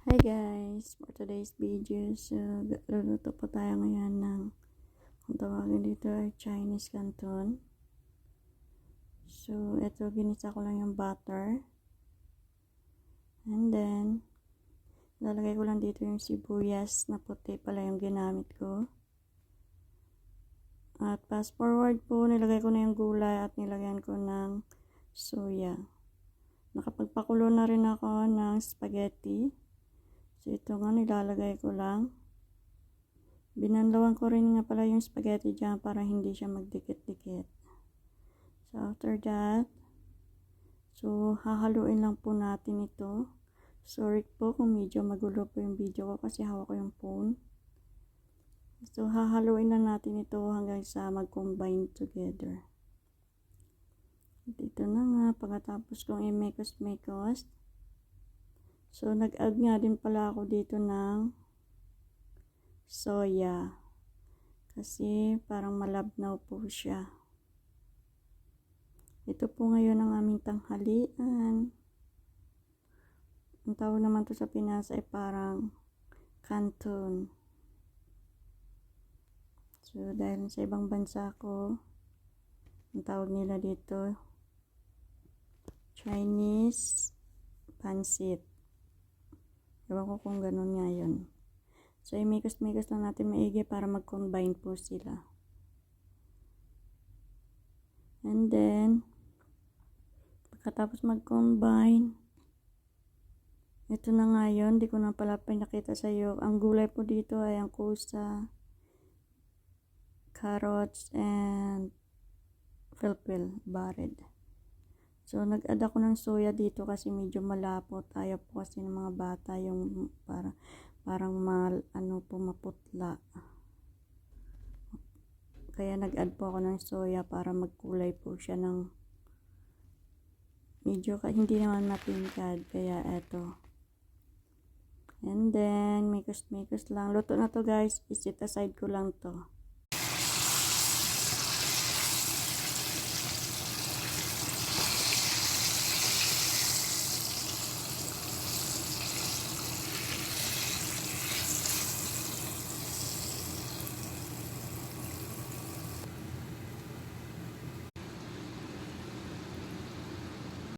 Hi guys! For today's video, luluto po tayo ngayon ng, kung tawagin dito ay Chinese canton. So, ito, ginisa ko lang yung butter. And then, lalagay ko lang dito yung sibuyas na puti pala yung ginamit ko. At fast forward po, nilagay ko na yung gulay at nilagyan ko ng soya. Nakapagpakulo na rin ako ng spaghetti. So, ito nga nilalagay ko lang. Binanlawan ko rin nga pala yung spaghetti dyan para hindi siya magdikit-dikit. So, after that, hahaluin lang po natin ito. Sorry po kung medyo magulo po yung video ko kasi hawak ko yung phone. So, hahaluin lang natin ito hanggang sa mag-combine together. Dito na nga, pagkatapos kong i-mekos-mekos. So, nag-add nga din pala ako dito ng soya. Kasi parang malabnaw po siya. Ito po ngayon ang aming tanghalian. Ang tawag naman to sa Pinas ay parang canton. So, dahil sa ibang bansa ko, ang tawag nila dito Chinese pancit. Ewan ko kung ganun nga yun. So, imikos-mikos lang natin maigi para mag-combine po sila. And then, pagkatapos mag-combine, ito na nga yun. Di ko na pala pinakita sa iyo. Ang gulay po dito ay ang kusa, carrots, and pilpil, barred. So, nag-add ako ng soya dito kasi medyo malapot. Ayaw po kasi ng mga bata yung parang maputla. Kaya nag-add po ako ng soya para magkulay po siya ng medyo hindi naman matingkad. Kaya eto. And then, mikos-mikos lang. Luto na to guys. Isit aside ko lang to.